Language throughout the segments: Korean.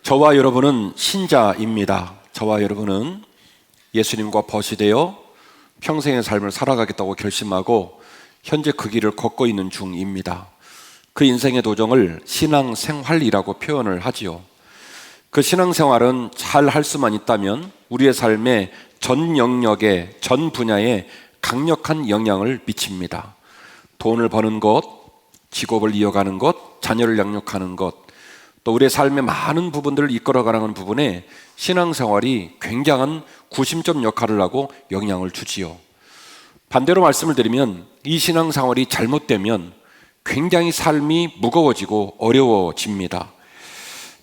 저와 여러분은 신자입니다. 저와 여러분은 예수님과 벗이 되어 평생의 삶을 살아가겠다고 결심하고 현재 그 길을 걷고 있는 중입니다. 그 인생의 도정을 신앙생활이라고 표현을 하지요. 그 신앙생활은 잘 할 수만 있다면 우리의 삶의 전 영역에, 전 분야에 강력한 영향을 미칩니다. 돈을 버는 것, 직업을 이어가는 것, 자녀를 양육하는 것, 또 우리의 삶의 많은 부분들을 이끌어가는 부분에 신앙생활이 굉장한 구심점 역할을 하고 영향을 주지요. 반대로 말씀을 드리면 이 신앙생활이 잘못되면 굉장히 삶이 무거워지고 어려워집니다.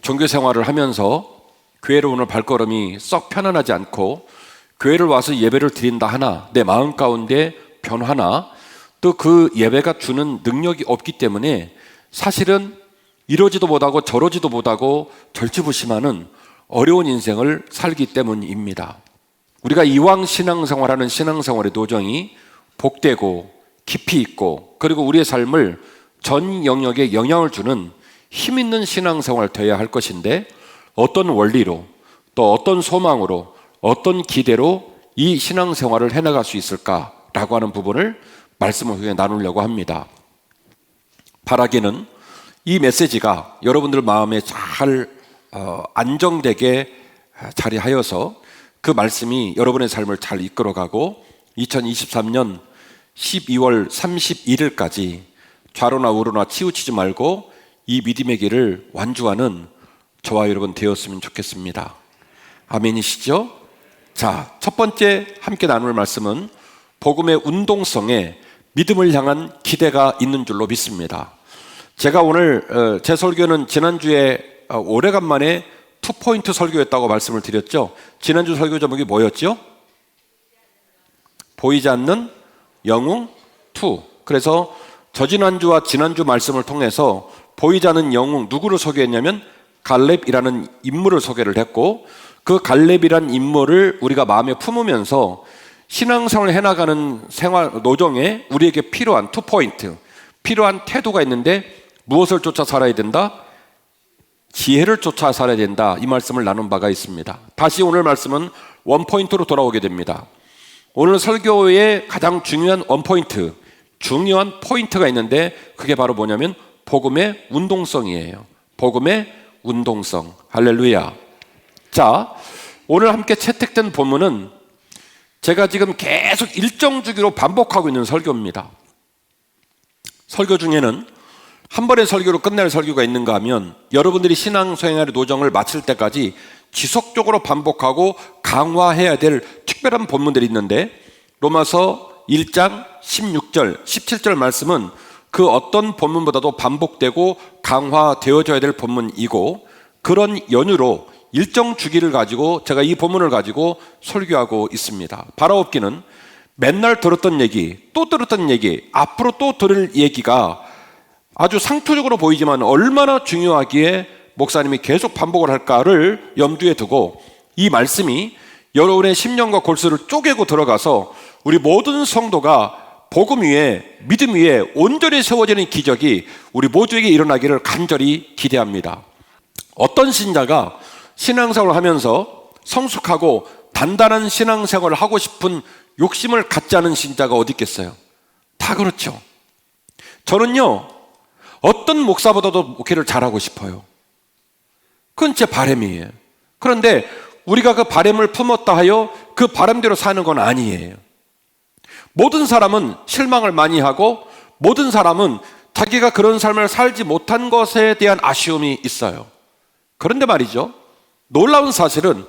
종교생활을 하면서 교회로 오는 발걸음이 썩 편안하지 않고 교회를 와서 예배를 드린다 하나 내 마음 가운데 변화나 또 그 예배가 주는 능력이 없기 때문에 사실은 이러지도 못하고 저러지도 못하고 절치부심하는 어려운 인생을 살기 때문입니다. 우리가 이왕 신앙생활하는 신앙생활의 도정이 복되고 깊이 있고 그리고 우리의 삶을 전 영역에 영향을 주는 힘 있는 신앙생활 되어야 할 것인데 어떤 원리로 또 어떤 소망으로 어떤 기대로 이 신앙생활을 해나갈 수 있을까라고 하는 부분을 말씀을 통해 나누려고 합니다. 바라기는 이 메시지가 여러분들 마음에 잘 안정되게 자리하여서 그 말씀이 여러분의 삶을 잘 이끌어가고 2023년 12월 31일까지 좌로나 우로나 치우치지 말고 이 믿음의 길을 완주하는 저와 여러분 되었으면 좋겠습니다. 아멘이시죠? 자, 첫 번째 함께 나눌 말씀은 복음의 운동성에 믿음을 향한 기대가 있는 줄로 믿습니다. 제가 오늘 제 설교는 지난주에 오래간만에 투포인트 설교였다고 말씀을 드렸죠. 지난주 설교 제목이 뭐였죠? 보이지 않는 영웅 2. 그래서 저지난주와 지난주 말씀을 통해서 보이지 않는 영웅 누구를 소개했냐면 갈렙이라는 인물을 소개를 했고 그 갈렙이라는 인물을 우리가 마음에 품으면서 신앙생활을 해나가는 생활 노정에 우리에게 필요한 투포인트, 필요한 태도가 있는데 무엇을 쫓아 살아야 된다? 지혜를 쫓아 살아야 된다. 이 말씀을 나눈 바가 있습니다. 다시 오늘 말씀은 원포인트로 돌아오게 됩니다. 오늘 설교의 가장 중요한 원포인트, 중요한 포인트가 있는데 그게 바로 뭐냐면 복음의 운동성이에요. 복음의 운동성. 할렐루야. 자, 오늘 함께 채택된 본문은 제가 지금 계속 일정 주기로 반복하고 있는 설교입니다. 설교 중에는 한 번의 설교로 끝낼 설교가 있는가 하면 여러분들이 신앙생활의 노정을 마칠 때까지 지속적으로 반복하고 강화해야 될 특별한 본문들이 있는데 로마서 1장 16절, 17절 말씀은 그 어떤 본문보다도 반복되고 강화되어져야 될 본문이고 그런 연유로 일정 주기를 가지고 제가 이 본문을 가지고 설교하고 있습니다. 바라옵기는 맨날 들었던 얘기, 또 들었던 얘기, 앞으로 또 들을 얘기가 아주 상투적으로 보이지만 얼마나 중요하기에 목사님이 계속 반복을 할까를 염두에 두고 이 말씀이 여러분의 심령과 골수를 쪼개고 들어가서 우리 모든 성도가 복음 위에 믿음 위에 온전히 세워지는 기적이 우리 모두에게 일어나기를 간절히 기대합니다. 어떤 신자가 신앙생활을 하면서 성숙하고 단단한 신앙생활을 하고 싶은 욕심을 갖지 않은 신자가 어디 있겠어요? 다 그렇죠. 저는요 어떤 목사보다도 목회를 잘하고 싶어요. 그건 제 바람이에요. 그런데 우리가 그 바람을 품었다 하여 그 바람대로 사는 건 아니에요. 모든 사람은 실망을 많이 하고 모든 사람은 자기가 그런 삶을 살지 못한 것에 대한 아쉬움이 있어요. 그런데 말이죠, 놀라운 사실은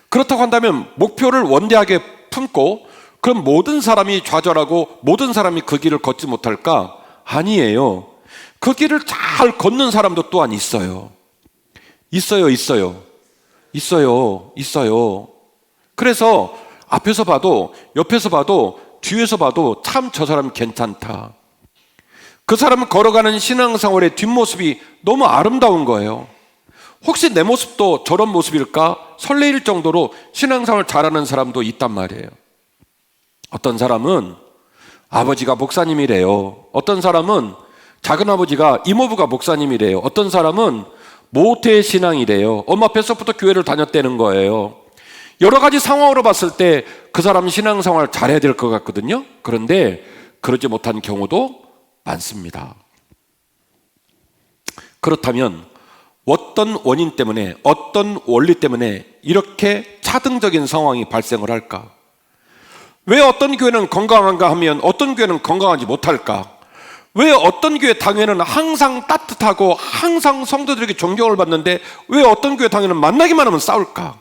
그렇다고 한다면 목표를 원대하게 품고 그럼 모든 사람이 좌절하고 모든 사람이 그 길을 걷지 못할까? 아니에요. 그 길을 잘 걷는 사람도 또한 있어요. 있어요. 그래서 앞에서 봐도 옆에서 봐도 뒤에서 봐도 참 저 사람 괜찮다. 그 사람은 걸어가는 신앙생활의 뒷모습이 너무 아름다운 거예요. 혹시 내 모습도 저런 모습일까? 설레일 정도로 신앙생활 잘하는 사람도 있단 말이에요. 어떤 사람은 아버지가 목사님이래요. 어떤 사람은 작은아버지가 이모부가 목사님이래요. 어떤 사람은 모태신앙이래요. 엄마 뱃속부터 교회를 다녔다는 거예요. 여러 가지 상황으로 봤을 때 그 사람 신앙생활 잘해야 될 것 같거든요. 그런데 그러지 못한 경우도 많습니다. 그렇다면 어떤 원인 때문에, 어떤 원리 때문에 이렇게 차등적인 상황이 발생을 할까? 왜 어떤 교회는 건강한가 하면 어떤 교회는 건강하지 못할까? 왜 어떤 교회 당회는 항상 따뜻하고 항상 성도들에게 존경을 받는데 왜 어떤 교회 당회는 만나기만 하면 싸울까?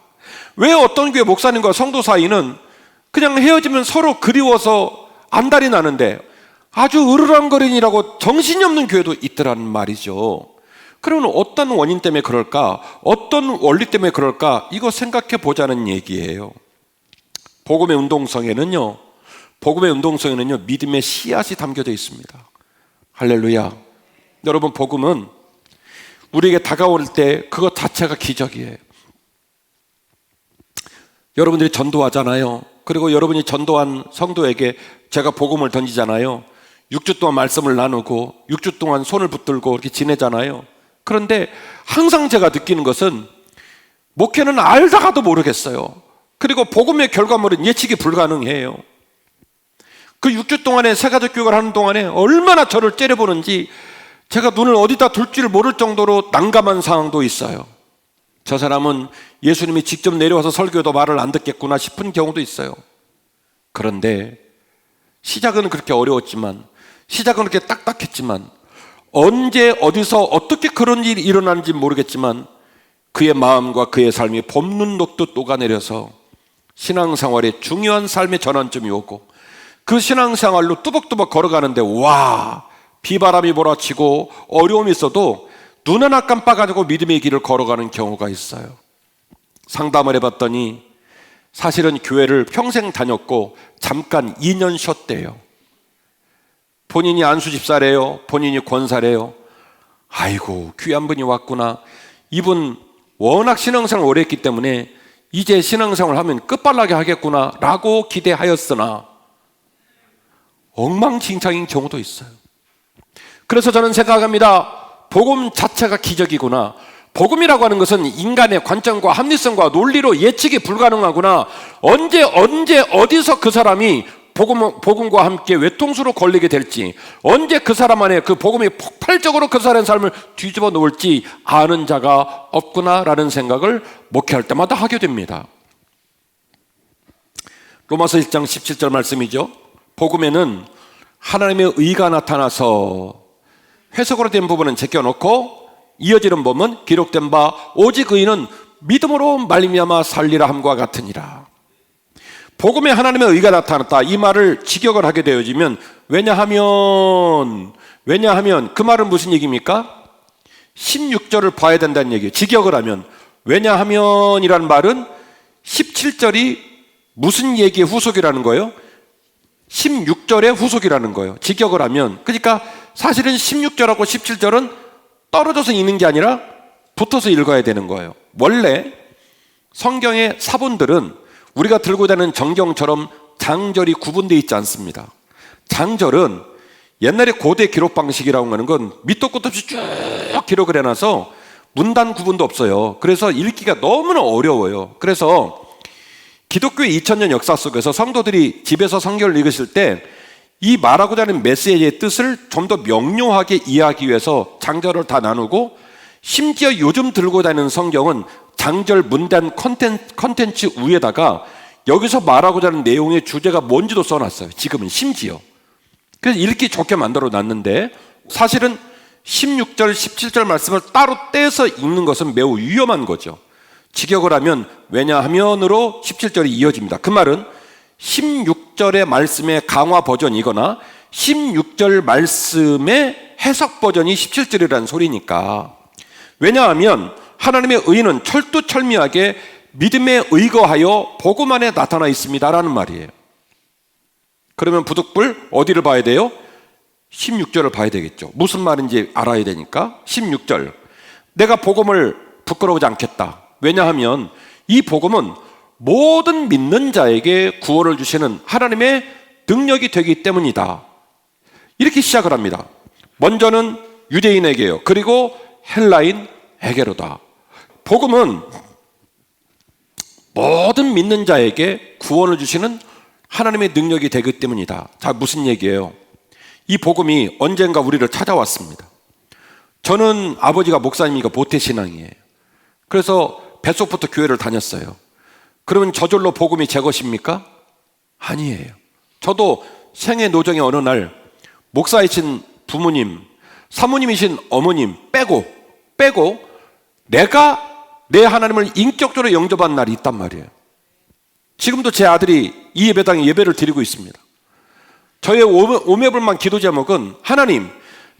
왜 어떤 교회 목사님과 성도 사이는 그냥 헤어지면 서로 그리워서 안달이 나는데 아주 으르렁거리니라고 정신이 없는 교회도 있더란 말이죠. 그러면 어떤 원인 때문에 그럴까? 어떤 원리 때문에 그럴까? 이거 생각해 보자는 얘기예요. 복음의 운동성에는요, 믿음의 씨앗이 담겨져 있습니다. 할렐루야. 여러분, 복음은 우리에게 다가올 때 그것 자체가 기적이에요. 여러분들이 전도하잖아요. 그리고 여러분이 전도한 성도에게 제가 복음을 던지잖아요. 6주 동안 말씀을 나누고 6주 동안 손을 붙들고 이렇게 지내잖아요. 그런데 항상 제가 느끼는 것은 목회는 알다가도 모르겠어요. 그리고 복음의 결과물은 예측이 불가능해요. 그 6주 동안에 새가족 교육을 하는 동안에 얼마나 저를 째려보는지 제가 눈을 어디다 둘지를 모를 정도로 난감한 상황도 있어요. 저 사람은 예수님이 직접 내려와서 설교도 말을 안 듣겠구나 싶은 경우도 있어요. 그런데 시작은 그렇게 어려웠지만, 시작은 그렇게 딱딱했지만, 언제 어디서 어떻게 그런 일이 일어나는지 모르겠지만 그의 마음과 그의 삶이 봄눈 녹듯 녹아내려서 신앙생활의 중요한 삶의 전환점이 오고 그 신앙생활로 뚜벅뚜벅 걸어가는데 와, 비바람이 몰아치고 어려움이 있어도 눈 하나 깜빡가지고 믿음의 길을 걸어가는 경우가 있어요. 상담을 해봤더니 사실은 교회를 평생 다녔고 잠깐 2년 쉬었대요. 본인이 안수집사래요. 본인이 권사래요. 아이고, 귀한 분이 왔구나. 이분 워낙 신앙생활을 오래 했기 때문에 이제 신앙생활을 하면 끝발나게 하겠구나 라고 기대하였으나 엉망진창인 경우도 있어요. 그래서 저는 생각합니다. 복음 자체가 기적이구나. 복음이라고 하는 것은 인간의 관점과 합리성과 논리로 예측이 불가능하구나. 언제 어디서 그 사람이 복음과 함께 외통수로 걸리게 될지, 언제 그 사람 안에 그 복음이 폭발적으로 그 사람의 삶을 뒤집어 놓을지 아는 자가 없구나라는 생각을 목회할 때마다 하게 됩니다. 로마서 1장 17절 말씀이죠. 복음에는 하나님의 의가 나타나서, 해석으로 된 부분은 제껴놓고 이어지는 부분은 기록된 바 오직 의인은 믿음으로 말미암아 살리라 함과 같으니라. 복음에 하나님의 의가 나타났다, 이 말을 직역을 하게 되어지면, 왜냐하면 그 말은 무슨 얘기입니까? 16절을 봐야 된다는 얘기예요. 직역을 하면. 왜냐하면이라는 말은 17절이 무슨 얘기의 후속이라는 거예요? 16절의 후속이라는 거예요. 직역을 하면. 그러니까 사실은 16절하고 17절은 떨어져서 읽는 게 아니라 붙어서 읽어야 되는 거예요. 원래 성경의 사본들은 우리가 들고 다니는 정경처럼 장절이 구분되어 있지 않습니다. 장절은 옛날에 고대 기록 방식이라고 하는 건 밑도 끝도 없이 쭉 기록을 해놔서 문단 구분도 없어요. 그래서 읽기가 너무나 어려워요. 그래서 기독교의 2000년 역사 속에서 성도들이 집에서 성경을 읽으실 때 이 말하고자 하는 메시지의 뜻을 좀 더 명료하게 이해하기 위해서 장절을 다 나누고, 심지어 요즘 들고 다니는 성경은 장절 문단 컨텐츠 위에다가 여기서 말하고자 하는 내용의 주제가 뭔지도 써놨어요. 지금은 심지어. 그래서 읽기 좋게 만들어 놨는데, 사실은 16절, 17절 말씀을 따로 떼서 읽는 것은 매우 위험한 거죠. 직역을 하면 왜냐하면으로 17절이 이어집니다. 그 말은 16절의 말씀의 강화 버전이거나 16절 말씀의 해석 버전이 17절이라는 소리니까. 왜냐하면 하나님의 의는 철두철미하게 믿음에 의거하여 복음 안에 나타나 있습니다라는 말이에요. 그러면 부득불 어디를 봐야 돼요? 16절을 봐야 되겠죠. 무슨 말인지 알아야 되니까. 16절, 내가 복음을 부끄러우지 않겠다. 왜냐하면 이 복음은 모든 믿는 자에게 구원을 주시는 하나님의 능력이 되기 때문이다. 이렇게 시작을 합니다. 먼저는 유대인에게요. 그리고 헬라인, 에게로다. 복음은 모든 믿는 자에게 구원을 주시는 하나님의 능력이 되기 때문이다. 자, 무슨 얘기예요? 이 복음이 언젠가 우리를 찾아왔습니다. 저는 아버지가 목사님이니까 모태신앙이에요. 그래서 뱃속부터 교회를 다녔어요. 그러면 저절로 복음이 제 것입니까? 아니에요. 저도 생애 노정의 어느 날 목사이신 부모님, 사모님이신 어머님 빼고 내가 내 하나님을 인격적으로 영접한 날이 있단 말이에요. 지금도 제 아들이 이 예배당에 예배를 드리고 있습니다. 저의 오매불만 기도 제목은 하나님,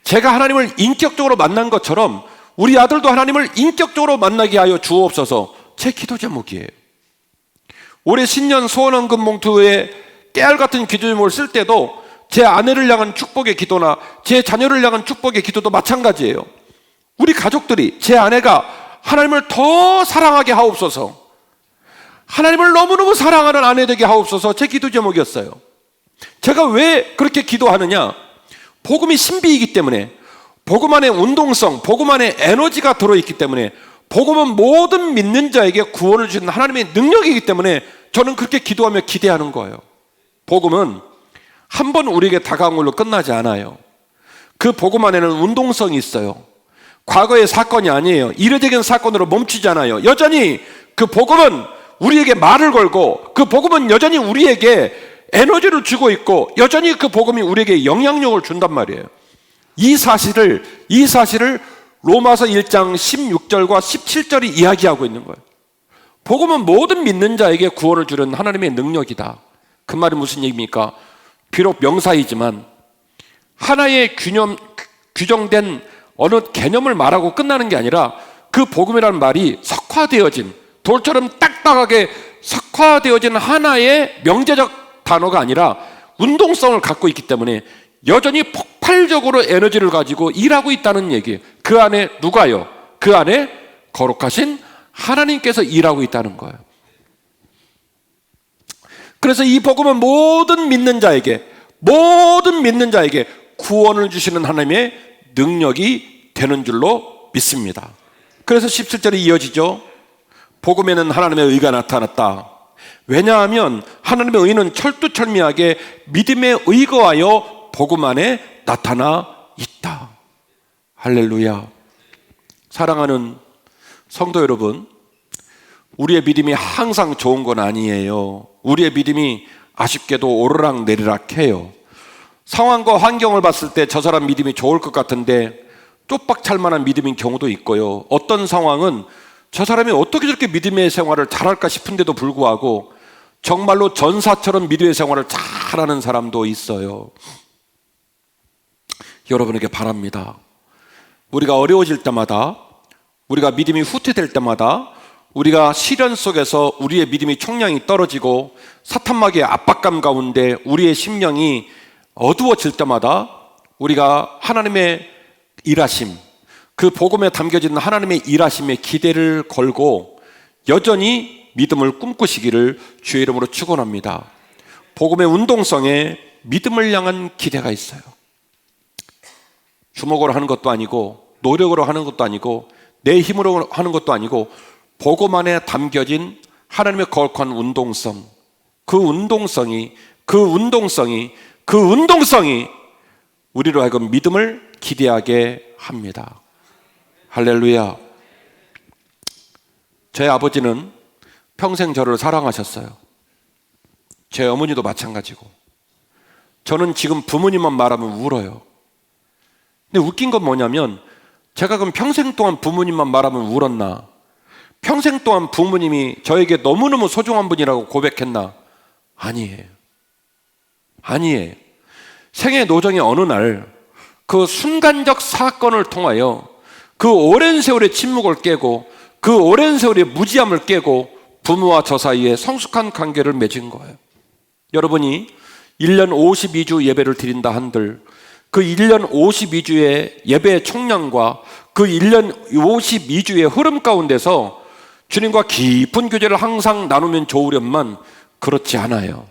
제가 하나님을 인격적으로 만난 것처럼 우리 아들도 하나님을 인격적으로 만나게 하여 주옵소서. 제 기도 제목이에요. 올해 신년 소원헌금 봉투에 깨알같은 기도 제목을 쓸 때도 제 아내를 향한 축복의 기도나 제 자녀를 향한 축복의 기도도 마찬가지예요. 우리 가족들이, 제 아내가 하나님을 더 사랑하게 하옵소서, 하나님을 너무너무 사랑하는 아내 되게 하옵소서, 제 기도 제목이었어요. 제가 왜 그렇게 기도하느냐? 복음이 신비이기 때문에, 복음 안에 운동성, 복음 안에 에너지가 들어있기 때문에, 복음은 모든 믿는 자에게 구원을 주는 하나님의 능력이기 때문에 저는 그렇게 기도하며 기대하는 거예요. 복음은 한 번 우리에게 다가온 걸로 끝나지 않아요. 그 복음 안에는 운동성이 있어요. 과거의 사건이 아니에요. 이례적인 사건으로 멈추지 않아요. 여전히 그 복음은 우리에게 말을 걸고, 그 복음은 여전히 우리에게 에너지를 주고 있고, 여전히 그 복음이 우리에게 영향력을 준단 말이에요. 이 사실을 로마서 1장 16절과 17절이 이야기하고 있는 거예요. 복음은 모든 믿는 자에게 구원을 주는 하나님의 능력이다. 그 말이 무슨 얘기입니까? 비록 명사이지만 하나의 규정된 어느 개념을 말하고 끝나는 게 아니라, 그 복음이라는 말이 석화되어진, 돌처럼 딱딱하게 석화되어진 하나의 명제적 단어가 아니라 운동성을 갖고 있기 때문에 여전히 폭발적으로 에너지를 가지고 일하고 있다는 얘기예요. 그 안에 누가요? 그 안에 거룩하신 하나님께서 일하고 있다는 거예요. 그래서 이 복음은 모든 믿는 자에게 구원을 주시는 하나님의 능력이 되는 줄로 믿습니다. 그래서 17절이 이어지죠. 복음에는 하나님의 의가 나타났다. 왜냐하면 하나님의 의는 철두철미하게 믿음에 의거하여 복음 안에 나타나 있다. 할렐루야. 사랑하는 성도 여러분, 우리의 믿음이 항상 좋은 건 아니에요. 우리의 믿음이 아쉽게도 오르락내리락 해요. 상황과 환경을 봤을 때 저 사람 믿음이 좋을 것 같은데 쪽박찰 만한 믿음인 경우도 있고요. 어떤 상황은 저 사람이 어떻게 저렇게 믿음의 생활을 잘할까 싶은데도 불구하고 정말로 전사처럼 믿음의 생활을 잘하는 사람도 있어요. 여러분에게 바랍니다. 우리가 어려워질 때마다, 우리가 믿음이 후퇴될 때마다, 우리가 시련 속에서 우리의 믿음이 총량이 떨어지고 사탄마귀의 압박감 가운데 우리의 심령이 어두워질 때마다 우리가 하나님의 일하심, 그 복음에 담겨진 하나님의 일하심에 기대를 걸고 여전히 믿음을 꿈꾸시기를 주의 이름으로 축원합니다. 복음의 운동성에 믿음을 향한 기대가 있어요. 주먹으로 하는 것도 아니고, 노력으로 하는 것도 아니고, 내 힘으로 하는 것도 아니고, 복음 안에 담겨진 하나님의 거룩한 운동성, 그 운동성이 우리로 하여금 믿음을 기대하게 합니다. 할렐루야. 제 아버지는 평생 저를 사랑하셨어요. 제 어머니도 마찬가지고. 저는 지금 부모님만 말하면 울어요. 근데 웃긴 건 뭐냐면, 제가 그럼 평생 동안 부모님만 말하면 울었나? 평생 동안 부모님이 저에게 너무너무 소중한 분이라고 고백했나? 아니에요. 생애 노정의 어느 날 그 순간적 사건을 통하여 그 오랜 세월의 침묵을 깨고, 그 오랜 세월의 무지함을 깨고 부모와 저 사이에 성숙한 관계를 맺은 거예요. 여러분이 1년 52주 예배를 드린다 한들 그 1년 52주의 예배의 총량과 그 1년 52주의 흐름 가운데서 주님과 깊은 교제를 항상 나누면 좋으련만 그렇지 않아요.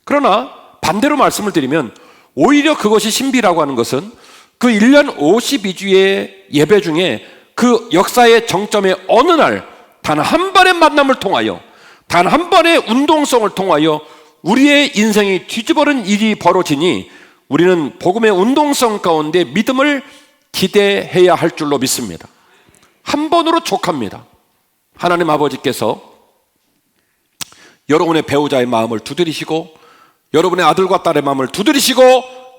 그러나 반대로 말씀을 드리면 오히려 그것이 신비라고 하는 것은 그 1년 52주의 예배 중에 그 역사의 정점의 어느 날 단 한 번의 만남을 통하여, 단 한 번의 운동성을 통하여 우리의 인생이 뒤집어진 일이 벌어지니 우리는 복음의 운동성 가운데 믿음을 기대해야 할 줄로 믿습니다. 한 번으로 족합니다. 하나님 아버지께서 여러분의 배우자의 마음을 두드리시고, 여러분의 아들과 딸의 마음을 두드리시고,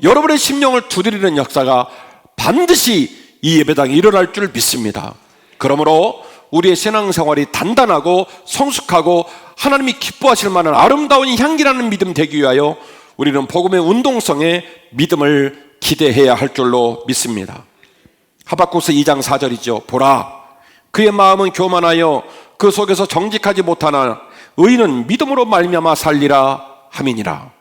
여러분의 심령을 두드리는 역사가 반드시 이 예배당에 일어날 줄 믿습니다. 그러므로 우리의 신앙생활이 단단하고 성숙하고 하나님이 기뻐하실 만한 아름다운 향기라는 믿음 되기 위하여 우리는 복음의 운동성에 믿음을 기대해야 할 줄로 믿습니다. 하박국서 2장 4절이죠. 보라, 그의 마음은 교만하여 그 속에서 정직하지 못하나 의인은 믿음으로 말미암아 살리라 함이니라.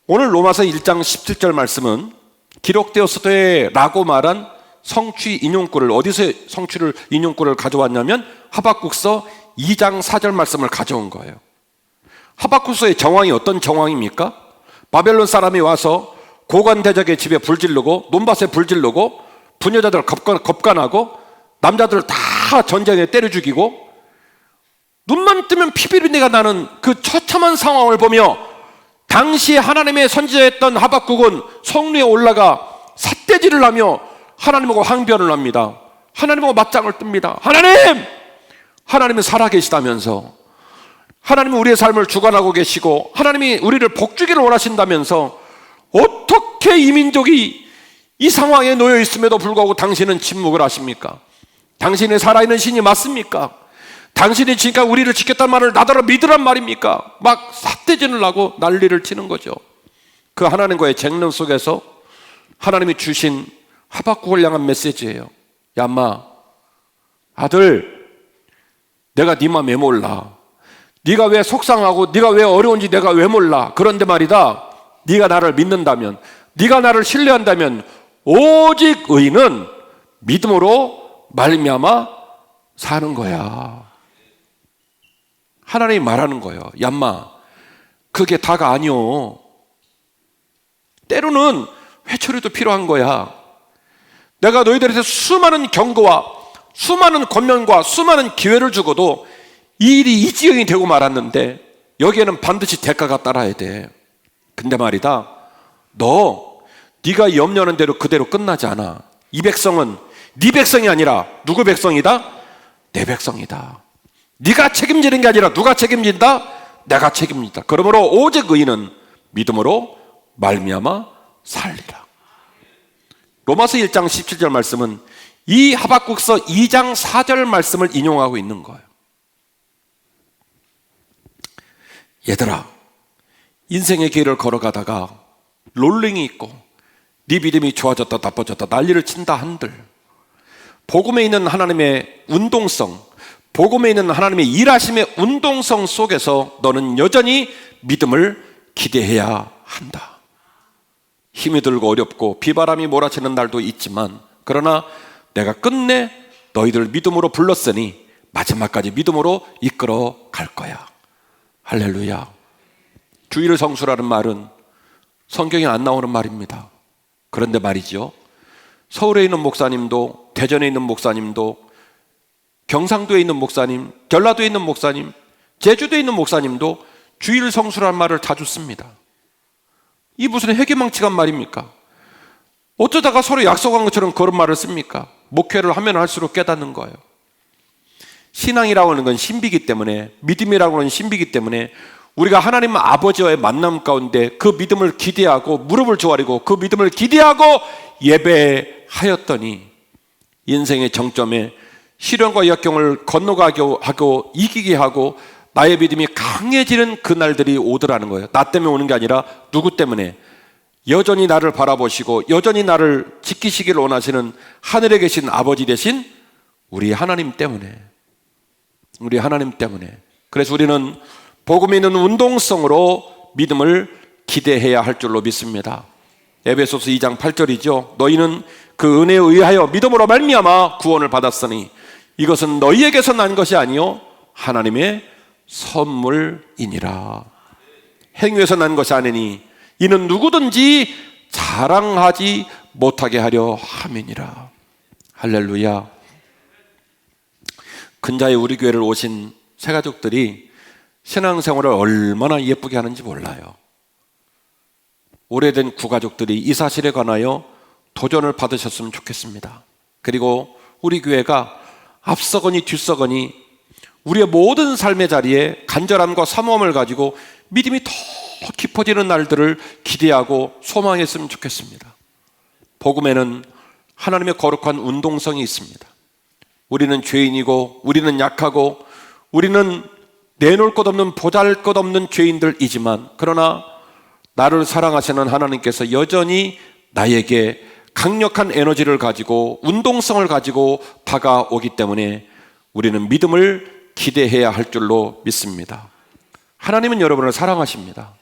오늘 로마서 1장 17절 말씀은 기록되었으되 라고 말한 성취 인용구를, 어디서 성취를 인용구를 가져왔냐면 하박국서 2장 4절 말씀을 가져온 거예요. 하박국서의 정황이 어떤 정황입니까? 바벨론 사람이 와서 고관 대적의 집에 불지르고 논밭에 불지르고 부녀자들 겁간하고 남자들 다 전쟁에 때려 죽이고 눈만 뜨면 피비린내가 나는 그 처참한 상황을 보며 당시에 하나님의 선지자였던 하박국은 성루에 올라가 삿대질을 하며 하나님하고 항변을 합니다. 하나님하고 맞짱을 뜹니다. 하나님은 살아계시다면서, 하나님은 우리의 삶을 주관하고 계시고 하나님이 우리를 복주기를 원하신다면서 어떻게 이 민족이 이 상황에 놓여 있음에도 불구하고 당신은 침묵을 하십니까? 당신이 살아있는 신이 맞습니까? 당신이 지금까지 우리를 지켰단 말을 나더러 믿으란 말입니까? 막 삿대질을 하고 난리를 치는 거죠. 그 하나님과의 쟁론 속에서 하나님이 주신 하박국을 향한 메시지예요. 야, 인마, 아들, 내가 네 맘 왜 몰라? 네가 왜 속상하고 네가 왜 어려운지 내가 왜 몰라? 그런데 말이다, 네가 나를 믿는다면, 네가 나를 신뢰한다면 오직 의인은 믿음으로 말미암아 사는 거야. 하나님이 말하는 거예요. 야, 인마, 그게 다가 아니오. 때로는 회초리도 필요한 거야. 내가 너희들한테 수많은 경고와 수많은 권면과 수많은 기회를 주고도 이 일이 이 지경이 되고 말았는데 여기에는 반드시 대가가 따라야 돼. 근데 말이다, 네가 염려하는 대로 그대로 끝나지 않아. 이 백성은 네 백성이 아니라 누구 백성이다? 내 백성이다. 네가 책임지는 게 아니라 누가 책임진다? 내가 책임진다. 그러므로 오직 의인은 믿음으로 말미암아 살리라. 로마서 1장 17절 말씀은 이 하박국서 2장 4절 말씀을 인용하고 있는 거예요. 얘들아, 인생의 길을 걸어가다가 롤링이 있고 네 믿음이 좋아졌다 나빠졌다 난리를 친다 한들, 복음에 있는 하나님의 운동성, 복음에 있는 하나님의 일하심의 운동성 속에서 너는 여전히 믿음을 기대해야 한다. 힘이 들고 어렵고 비바람이 몰아치는 날도 있지만, 그러나 내가 끝내 너희들 믿음으로 불렀으니 마지막까지 믿음으로 이끌어 갈 거야. 할렐루야. 주의를 성수라는 말은 성경에 안 나오는 말입니다. 그런데 말이죠, 서울에 있는 목사님도, 대전에 있는 목사님도, 경상도에 있는 목사님, 전라도에 있는 목사님, 제주도에 있는 목사님도 주의를 성수라는 말을 자주 씁니다. 이 무슨 해괴망측한 말입니까? 어쩌다가 서로 약속한 것처럼 그런 말을 씁니까? 목회를 하면 할수록 깨닫는 거예요. 신앙이라고 하는 건 신비이기 때문에, 믿음이라고 하는 신비이기 때문에 우리가 하나님 아버지와의 만남 가운데 그 믿음을 기대하고 무릎을 조아리고 그 믿음을 기대하고 예배하였더니 인생의 정점에 시련과 역경을 건너가게 하고 이기게 하고 나의 믿음이 강해지는 그날들이 오더라는 거예요. 나 때문에 오는 게 아니라 누구 때문에? 여전히 나를 바라보시고 여전히 나를 지키시기를 원하시는 하늘에 계신 아버지 되신 우리 하나님 때문에, 우리 하나님 때문에. 그래서 우리는 복음에 있는 운동성으로 믿음을 기대해야 할 줄로 믿습니다. 에베소서 2장 8절이죠. 너희는 그 은혜에 의하여 믿음으로 말미암아 구원을 받았으니 이것은 너희에게서 난 것이 아니요 하나님의 선물이니라. 행위에서 난 것이 아니니 이는 누구든지 자랑하지 못하게 하려 함이니라. 할렐루야. 근자에 우리 교회를 오신 새가족들이 신앙생활을 얼마나 예쁘게 하는지 몰라요. 오래된 구가족들이 이 사실에 관하여 도전을 받으셨으면 좋겠습니다. 그리고 우리 교회가 앞서거니 뒤서거니 우리의 모든 삶의 자리에 간절함과 사모함을 가지고 믿음이 더 깊어지는 날들을 기대하고 소망했으면 좋겠습니다. 복음에는 하나님의 거룩한 운동성이 있습니다. 우리는 죄인이고 우리는 약하고 우리는 내놓을 것 없는 보잘것없는 죄인들이지만, 그러나 나를 사랑하시는 하나님께서 여전히 나에게 강력한 에너지를 가지고 운동성을 가지고 다가오기 때문에 우리는 믿음을 기대해야 할 줄로 믿습니다. 하나님은 여러분을 사랑하십니다.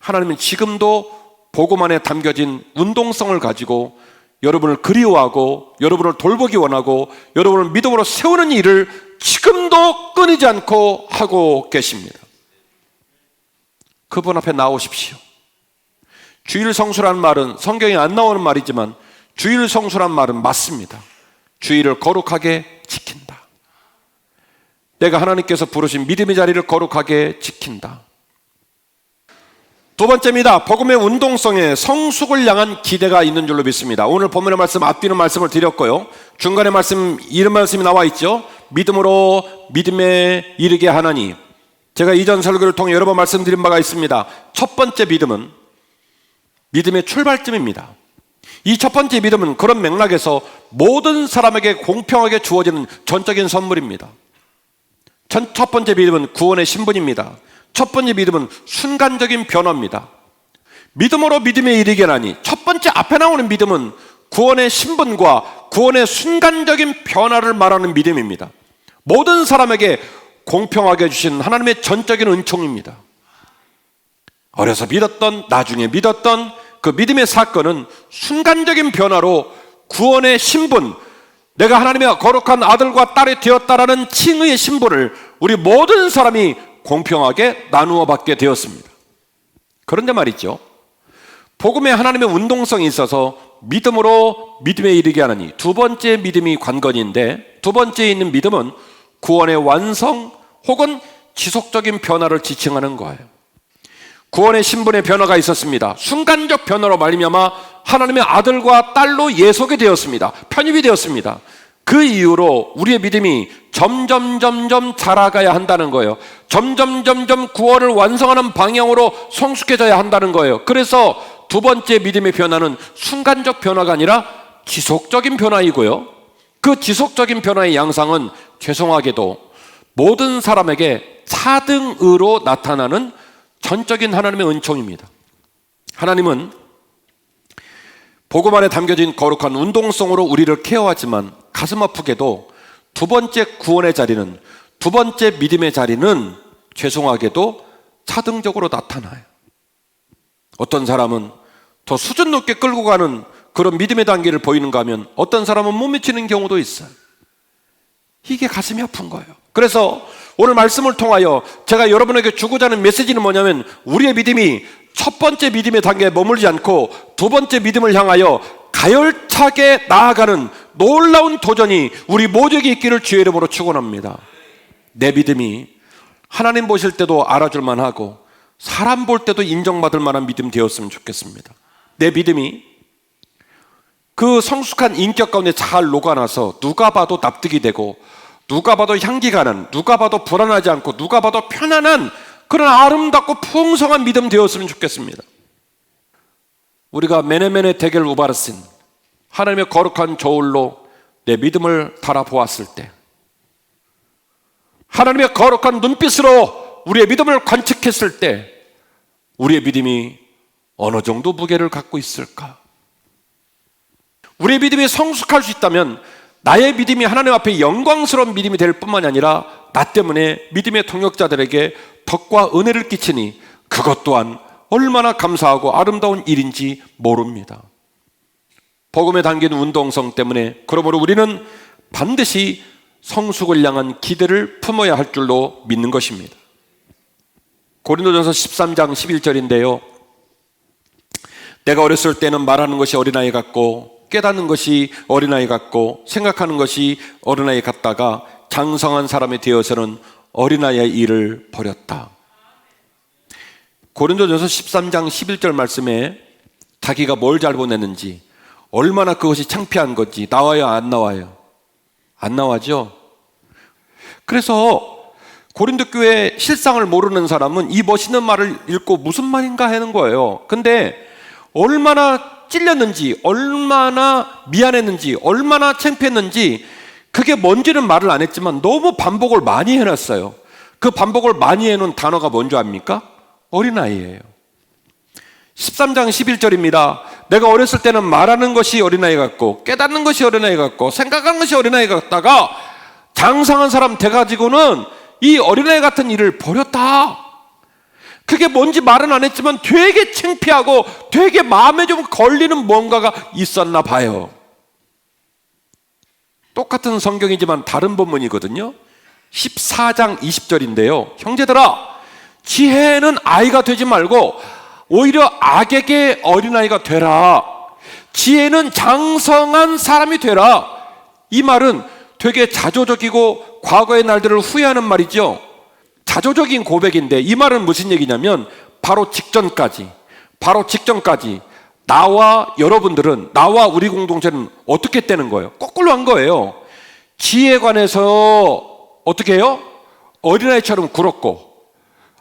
하나님은 지금도 복음 안에 담겨진 운동성을 가지고 여러분을 그리워하고 여러분을 돌보기 원하고 여러분을 믿음으로 세우는 일을 지금도 끊이지 않고 하고 계십니다. 그분 앞에 나오십시오. 주일 성수라는 말은 성경에 안 나오는 말이지만 주일 성수란 말은 맞습니다. 주일을 거룩하게 지킨다. 내가 하나님께서 부르신 믿음의 자리를 거룩하게 지킨다. 두 번째입니다. 복음의 운동성에 성숙을 향한 기대가 있는 줄로 믿습니다. 오늘 본문의 말씀 앞뒤는 말씀을 드렸고요. 중간에 말씀, 이런 말씀이 나와 있죠. 믿음으로 믿음에 이르게 하나니. 제가 이전 설교를 통해 여러 번 말씀드린 바가 있습니다. 첫 번째 믿음은 믿음의 출발점입니다. 이 첫 번째 믿음은 그런 맥락에서 모든 사람에게 공평하게 주어지는 전적인 선물입니다. 첫 번째 믿음은 구원의 신분입니다. 첫 번째 믿음은 순간적인 변화입니다. 믿음으로 믿음에 이르게 하나니, 첫 번째 앞에 나오는 믿음은 구원의 신분과 구원의 순간적인 변화를 말하는 믿음입니다. 모든 사람에게 공평하게 주신 하나님의 전적인 은총입니다. 어려서 믿었던, 나중에 믿었던 그 믿음의 사건은 순간적인 변화로 구원의 신분, 내가 하나님의 거룩한 아들과 딸이 되었다라는 칭의의 신분을 우리 모든 사람이 공평하게 나누어 받게 되었습니다. 그런데 말이죠, 복음에 하나님의 운동성이 있어서 믿음으로 믿음에 이르게 하느니, 두 번째 믿음이 관건인데, 두 번째에 있는 믿음은 구원의 완성 혹은 지속적인 변화를 지칭하는 거예요. 구원의 신분의 변화가 있었습니다. 순간적 변화로 말미암아 하나님의 아들과 딸로 예속이 되었습니다. 편입이 되었습니다. 그 이후로 우리의 믿음이 점점 자라가야 한다는 거예요. 점점 구원을 완성하는 방향으로 성숙해져야 한다는 거예요. 그래서 두 번째 믿음의 변화는 순간적 변화가 아니라 지속적인 변화이고요. 그 지속적인 변화의 양상은 죄송하게도 모든 사람에게 차등으로 나타나는 전적인 하나님의 은총입니다. 하나님은 복음 안에 담겨진 거룩한 운동성으로 우리를 케어하지만 가슴 아프게도 두 번째 구원의 자리는, 두 번째 믿음의 자리는 죄송하게도 차등적으로 나타나요. 어떤 사람은 더 수준 높게 끌고 가는 그런 믿음의 단계를 보이는가 하면 어떤 사람은 못 미치는 경우도 있어요. 이게 가슴이 아픈 거예요. 그래서 오늘 말씀을 통하여 제가 여러분에게 주고자 하는 메시지는 뭐냐면, 우리의 믿음이 첫 번째 믿음의 단계에 머물지 않고 두 번째 믿음을 향하여 가열차게 나아가는 놀라운 도전이 우리 모두에게 있기를 주의 이름으로 축원합니다. 내 믿음이 하나님 보실 때도 알아줄 만하고 사람 볼 때도 인정받을 만한 믿음 되었으면 좋겠습니다. 내 믿음이 그 성숙한 인격 가운데 잘 녹아나서 누가 봐도 납득이 되고, 누가 봐도 향기가 나는, 누가 봐도 불안하지 않고, 누가 봐도 편안한 그런 아름답고 풍성한 믿음 되었으면 좋겠습니다. 우리가 메네메네 데겔 우바르신 하나님의 거룩한 저울로 내 믿음을 달아보았을 때, 하나님의 거룩한 눈빛으로 우리의 믿음을 관측했을 때, 우리의 믿음이 어느 정도 무게를 갖고 있을까? 우리의 믿음이 성숙할 수 있다면 나의 믿음이 하나님 앞에 영광스러운 믿음이 될 뿐만이 아니라 나 때문에 믿음의 동역자들에게 덕과 은혜를 끼치니 그것 또한 얼마나 감사하고 아름다운 일인지 모릅니다. 복음에 담긴 운동성 때문에 그러므로 우리는 반드시 성숙을 향한 기대를 품어야 할 줄로 믿는 것입니다. 고린도전서 13장 11절인데요. 내가 어렸을 때는 말하는 것이 어린아이 같고 깨닫는 것이 어린아이 같고 생각하는 것이 어린아이 같다가 장성한 사람이 되어서는 어린아이의 일을 버렸다. 고린도전서 13장 11절 말씀에 자기가 뭘 잘못했는지, 얼마나 그것이 창피한 건지 나와요, 안 나와요? 안 나와죠? 그래서 고린도 교회 실상을 모르는 사람은 이 멋있는 말을 읽고 무슨 말인가 하는 거예요. 근데 얼마나 찔렸는지, 얼마나 미안했는지, 얼마나 창피했는지 그게 뭔지는 말을 안 했지만 너무 반복을 많이 해놨어요. 그 반복을 많이 해놓은 단어가 뭔지 압니까? 어린아이예요. 13장 11절입니다. 내가 어렸을 때는 말하는 것이 어린아이 같고 깨닫는 것이 어린아이 같고 생각하는 것이 어린아이 같다가 장성한 사람 돼가지고는 이 어린아이 같은 일을 버렸다. 그게 뭔지 말은 안 했지만 되게 창피하고 되게 마음에 좀 걸리는 뭔가가 있었나 봐요. 똑같은 성경이지만 다른 본문이거든요. 14장 20절인데요. 형제들아, 지혜는 아이가 되지 말고 오히려 악에게 어린아이가 되라. 지혜는 장성한 사람이 되라. 이 말은 되게 자조적이고 과거의 날들을 후회하는 말이죠. 자조적인 고백인데 이 말은 무슨 얘기냐면 바로 직전까지 나와 여러분들은, 나와 우리 공동체는 어떻게 되는 거예요? 거꾸로 한 거예요. 지혜에 관해서 어떻게 해요? 어린아이처럼 굴었고,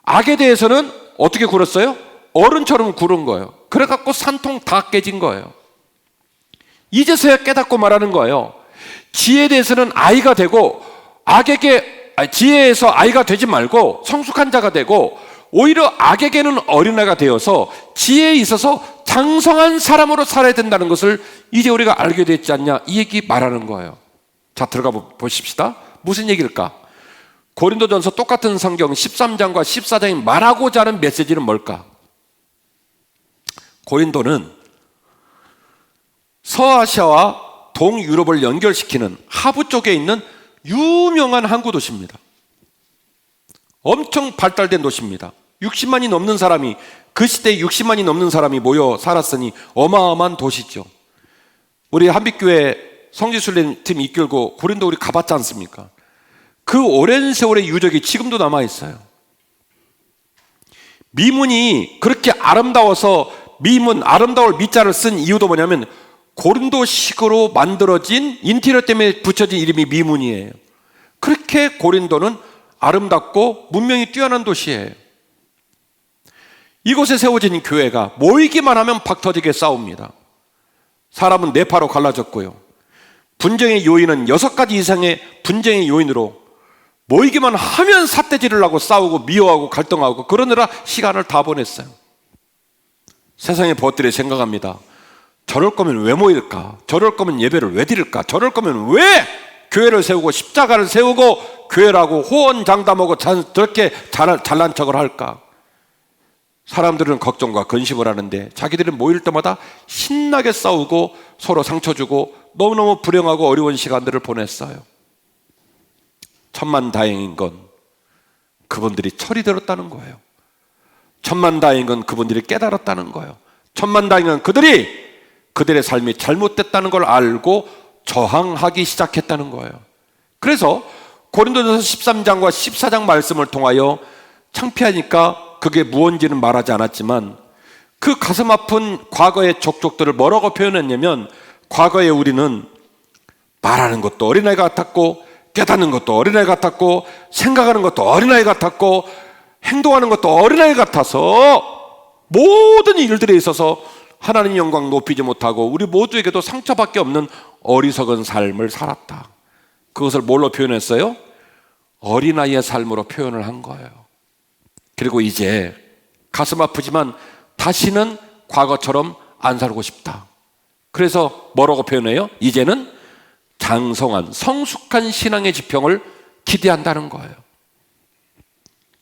악에 대해서는 어떻게 굴었어요? 어른처럼 굴은 거예요. 그래갖고 산통 다 깨진 거예요. 이제서야 깨닫고 말하는 거예요. 지혜에 대해서는 아이가 되고, 지혜에서 아이가 되지 말고 성숙한 자가 되고, 오히려 악에게는 어린아이가 되어서 지혜에 있어서 장성한 사람으로 살아야 된다는 것을 이제 우리가 알게 됐지 않냐, 이 얘기 말하는 거예요. 자, 들어가 보십시다. 무슨 얘기일까? 고린도전서 똑같은 성경 13장과 14장이 말하고자 하는 메시지는 뭘까? 고린도는 서아시아와 동유럽을 연결시키는 하부 쪽에 있는 유명한 항구 도시입니다. 엄청 발달된 도시입니다. 60만이 넘는 사람이, 그 시대에 60만이 넘는 사람이 모여 살았으니 어마어마한 도시죠. 우리 한빛교회 성지순례 팀 이끌고 고린도 우리 가봤지 않습니까? 그 오랜 세월의 유적이 지금도 남아있어요. 미문이 그렇게 아름다워서 아름다울 미자를 쓴 이유도 뭐냐면 고린도식으로 만들어진 인테리어 때문에 붙여진 이름이 미문이에요. 그렇게 고린도는 아름답고 문명이 뛰어난 도시예요. 이곳에 세워진 교회가 모이기만 하면 박터지게 싸웁니다. 사람은 뇌파로 갈라졌고요. 분쟁의 요인은 6가지 이상의 분쟁의 요인으로 모이기만 하면 삿대질을 하고 싸우고 미워하고 갈등하고 그러느라 시간을 다 보냈어요. 세상의 벗들이 생각합니다. 저럴 거면 왜 모일까? 저럴 거면 예배를 왜 드릴까? 저럴 거면 왜 교회를 세우고 십자가를 세우고 교회라고 호언장담하고 저렇게 잘난 척을 할까? 사람들은 걱정과 근심을 하는데 자기들은 모일 때마다 신나게 싸우고 서로 상처 주고 너무너무 불행하고 어려운 시간들을 보냈어요. 천만다행인 건 그분들이 철이 들었다는 거예요. 천만다행인 건 그분들이 깨달았다는 거예요. 천만다행인 건 그들의 삶이 잘못됐다는 걸 알고 저항하기 시작했다는 거예요. 그래서 고린도전서 13장과 14장 말씀을 통하여 창피하니까 그게 무언지는 말하지 않았지만 그 가슴 아픈 과거의 족족들을 뭐라고 표현했냐면, 과거에 우리는 말하는 것도 어린아이 같았고 깨닫는 것도 어린아이 같았고 생각하는 것도 어린아이 같았고 행동하는 것도 어린아이 같아서 모든 일들에 있어서 하나님 영광 높이지 못하고 우리 모두에게도 상처밖에 없는 어리석은 삶을 살았다. 그것을 뭘로 표현했어요? 어린아이의 삶으로 표현을 한 거예요. 그리고 이제 가슴 아프지만 다시는 과거처럼 안 살고 싶다. 그래서 뭐라고 표현해요? 이제는 장성한 성숙한 신앙의 지평을 기대한다는 거예요.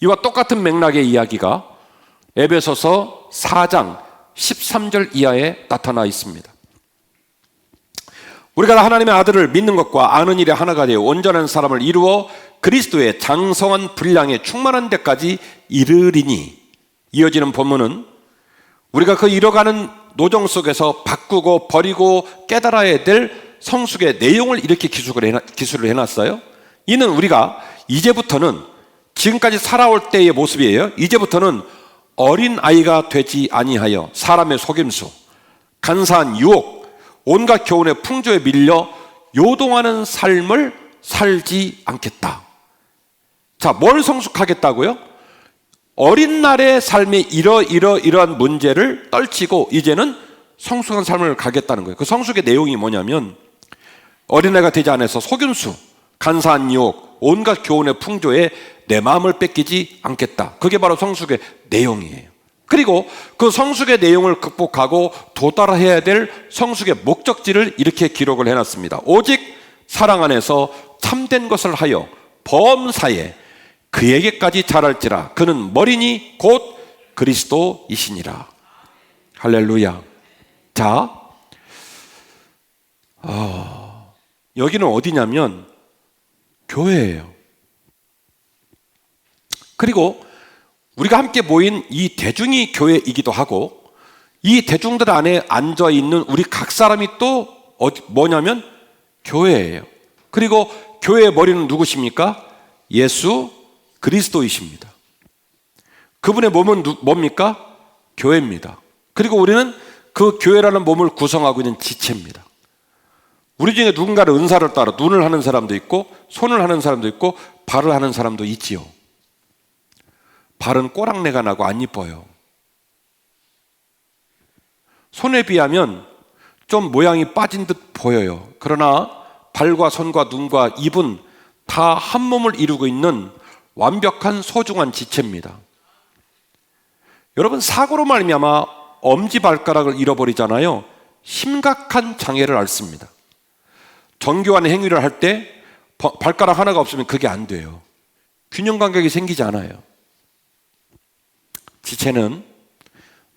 이와 똑같은 맥락의 이야기가 에베소서 4장 13절 이하에 나타나 있습니다. 우리가 하나님의 아들을 믿는 것과 아는 일이 하나가 되어 온전한 사람을 이루어 그리스도의 장성한 분량에 충만한 데까지 이르리니, 이어지는 본문은 우리가 그 이뤄가는 노정 속에서 바꾸고 버리고 깨달아야 될 성숙의 내용을 이렇게 기술을 해놨어요. 이는 우리가 이제부터는 지금까지 살아올 때의 모습이에요. 이제부터는 어린 아이가 되지 아니하여 사람의 속임수, 간사한 유혹, 온갖 교훈의 풍조에 밀려 요동하는 삶을 살지 않겠다. 자, 뭘 성숙하겠다고요? 어린 날의 삶의 이러한 문제를 떨치고 이제는 성숙한 삶을 가겠다는 거예요. 그 성숙의 내용이 뭐냐면 어린애가 되지 않아서 속임수, 간사한 유혹, 온갖 교훈의 풍조에 내 마음을 뺏기지 않겠다. 그게 바로 성숙의 내용이에요. 그리고 그 성숙의 내용을 극복하고 도달해야 될 성숙의 목적지를 이렇게 기록을 해놨습니다. 오직 사랑 안에서 참된 것을 하여 범사에 그에게까지 자랄지라. 그는 머리니 곧 그리스도이시니라. 할렐루야. 자, 여기는 어디냐면 교회예요. 그리고 우리가 함께 모인 이 대중이 교회이기도 하고 이 대중들 안에 앉아 있는 우리 각 사람이 또 뭐냐면 교회예요. 그리고 교회의 머리는 누구십니까? 예수 그리스도이십니다. 그분의 몸은 뭡니까? 교회입니다. 그리고 우리는 그 교회라는 몸을 구성하고 있는 지체입니다. 우리 중에 누군가는 은사를 따라 눈을 하는 사람도 있고 손을 하는 사람도 있고 발을 하는 사람도 있지요. 발은 꼬랑내가 나고 안 이뻐요. 손에 비하면 좀 모양이 빠진 듯 보여요. 그러나 발과 손과 눈과 입은 다 한 몸을 이루고 있는 완벽한 소중한 지체입니다. 여러분, 사고로 말미암아 엄지발가락을 잃어버리잖아요. 심각한 장애를 앓습니다. 정교한 행위를 할 때 발가락 하나가 없으면 그게 안 돼요. 균형 감각이 생기지 않아요. 지체는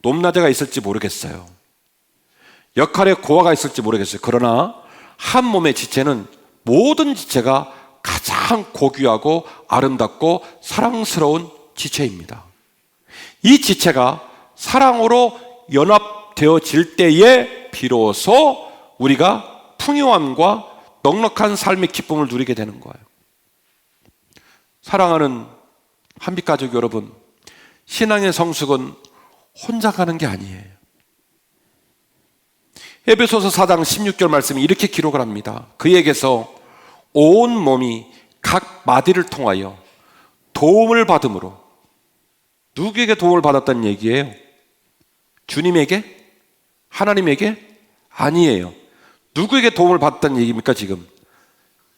높낮이가 있을지 모르겠어요. 역할의 고하가 있을지 모르겠어요. 그러나 한 몸의 지체는 모든 지체가 가장 고귀하고 아름답고 사랑스러운 지체입니다. 이 지체가 사랑으로 연합되어질 때에 비로소 우리가 풍요함과 넉넉한 삶의 기쁨을 누리게 되는 거예요. 사랑하는 한빛가족 여러분, 신앙의 성숙은 혼자 가는 게 아니에요. 에베소서 4장 16절 말씀이 이렇게 기록을 합니다. 그에게서 온 몸이 각 마디를 통하여 도움을 받음으로. 누구에게 도움을 받았다는 얘기예요? 주님에게? 하나님에게? 아니에요. 누구에게 도움을 받았다는 얘기입니까 지금?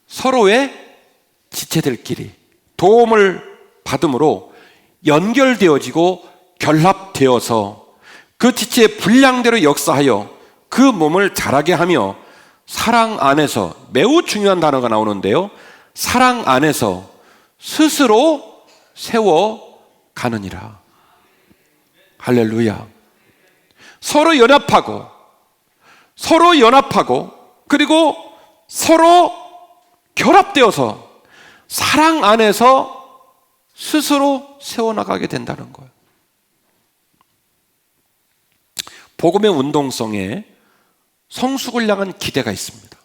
서로의 지체들끼리 도움을 받음으로 연결되어지고 결합되어서 그 지체의 분량대로 역사하여 그 몸을 자라게 하며 사랑 안에서, 매우 중요한 단어가 나오는데요, 사랑 안에서 스스로 세워가느니라. 할렐루야. 서로 연합하고 그리고 서로 결합되어서 사랑 안에서 스스로 세워나가게 된다는 거예요. 복음의 운동성에 성숙을 향한 기대가 있습니다.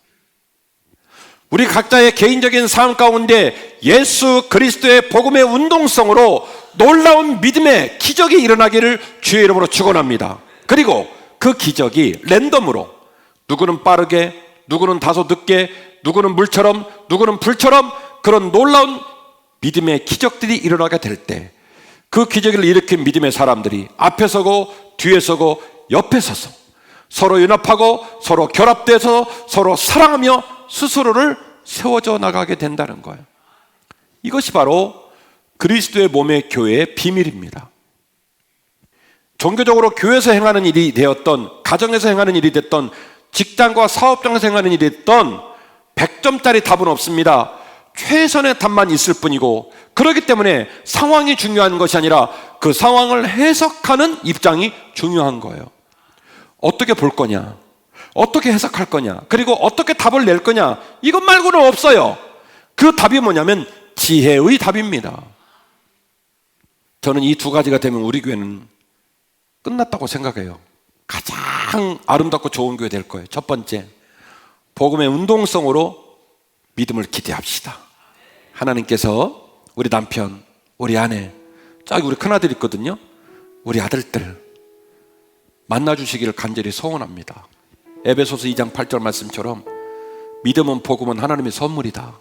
우리 각자의 개인적인 삶 가운데 예수 그리스도의 복음의 운동성으로 놀라운 믿음의 기적이 일어나기를 주의 이름으로 축원합니다. 그리고 그 기적이 랜덤으로, 누구는 빠르게, 누구는 다소 늦게, 누구는 물처럼, 누구는 불처럼, 그런 놀라운 믿음의 기적들이 일어나게 될 때 그 기적을 일으킨 믿음의 사람들이 앞에 서고 뒤에 서고 옆에 서서 서로 연합하고 서로 결합돼서 서로 사랑하며 스스로를 세워져 나가게 된다는 거예요. 이것이 바로 그리스도의 몸의 교회의 비밀입니다. 종교적으로 교회에서 행하는 일이 되었던, 가정에서 행하는 일이 됐던, 직장과 사업장에서 행하는 일이 됐던 100점짜리 답은 없습니다. 최선의 답만 있을 뿐이고, 그렇기 때문에 상황이 중요한 것이 아니라 그 상황을 해석하는 입장이 중요한 거예요. 어떻게 볼 거냐, 어떻게 해석할 거냐, 그리고 어떻게 답을 낼 거냐, 이것 말고는 없어요. 그 답이 뭐냐면 지혜의 답입니다. 저는 이 두 가지가 되면 우리 교회는 끝났다고 생각해요. 가장 아름답고 좋은 교회 될 거예요. 첫 번째, 복음의 운동성으로 믿음을 기대합시다. 하나님께서 우리 남편, 우리 아내, 저기 우리 큰아들 있거든요. 우리 아들들 만나주시기를 간절히 소원합니다. 에베소서 2장 8절 말씀처럼 믿음은 복음은 하나님의 선물이다.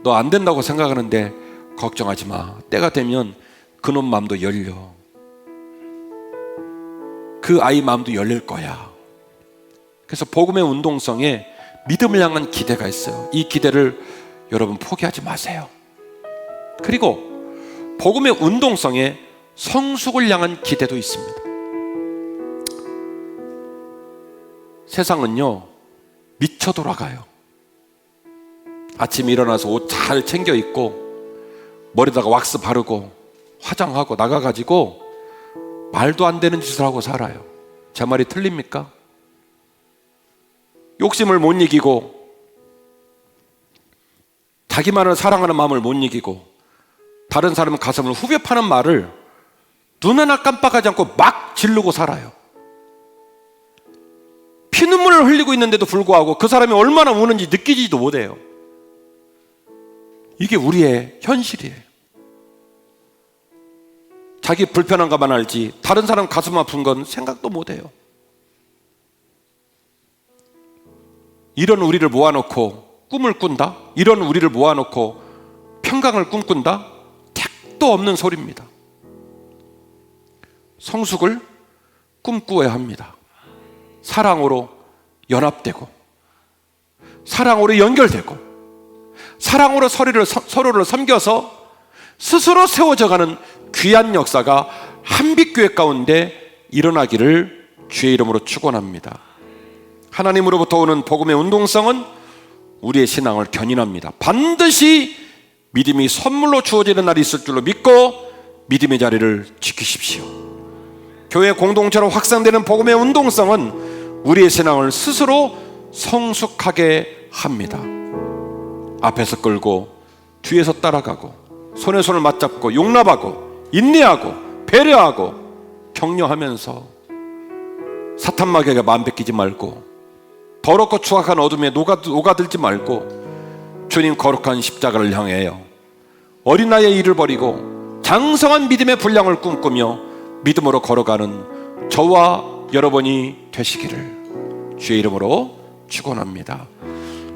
너 안 된다고 생각하는데 걱정하지 마. 때가 되면 그놈 마음도 열려. 그 아이 마음도 열릴 거야. 그래서 복음의 운동성에 믿음을 향한 기대가 있어요. 이 기대를 여러분 포기하지 마세요. 그리고 복음의 운동성에 성숙을 향한 기대도 있습니다. 세상은요 미쳐 돌아가요. 아침에 일어나서 옷 잘 챙겨 입고 머리다가 왁스 바르고 화장하고 나가가지고 말도 안 되는 짓을 하고 살아요. 제 말이 틀립니까? 욕심을 못 이기고 자기만을 사랑하는 마음을 못 이기고 다른 사람 가슴을 후벼 파는 말을 눈 하나 깜빡하지 않고 막 지르고 살아요. 피눈물을 흘리고 있는데도 불구하고 그 사람이 얼마나 우는지 느끼지도 못해요. 이게 우리의 현실이에요. 자기 불편한 것만 알지 다른 사람 가슴 아픈 건 생각도 못해요. 이런 우리를 모아놓고 꿈을 꾼다? 이런 우리를 모아놓고 평강을 꿈꾼다? 택도 없는 소리입니다. 성숙을 꿈꾸어야 합니다. 사랑으로 연합되고 사랑으로 연결되고 사랑으로 서로를 섬겨서 스스로 세워져가는 귀한 역사가 한빛교회 가운데 일어나기를 주의 이름으로 축원합니다. 하나님으로부터 오는 복음의 운동성은 우리의 신앙을 견인합니다. 반드시 믿음이 선물로 주어지는 날이 있을 줄로 믿고 믿음의 자리를 지키십시오. 교회 공동체로 확산되는 복음의 운동성은 우리의 신앙을 스스로 성숙하게 합니다. 앞에서 끌고 뒤에서 따라가고 손에 손을 맞잡고 용납하고 인내하고 배려하고 격려하면서 사탄 마귀에게 마음 뺏기지 말고 더럽고 추악한 어둠에 녹아들지 말고 주님 거룩한 십자가를 향해요 어린아이의 일을 버리고 장성한 믿음의 분량을 꿈꾸며 믿음으로 걸어가는 저와 여러분이 되시기를 주의 이름으로 축원합니다.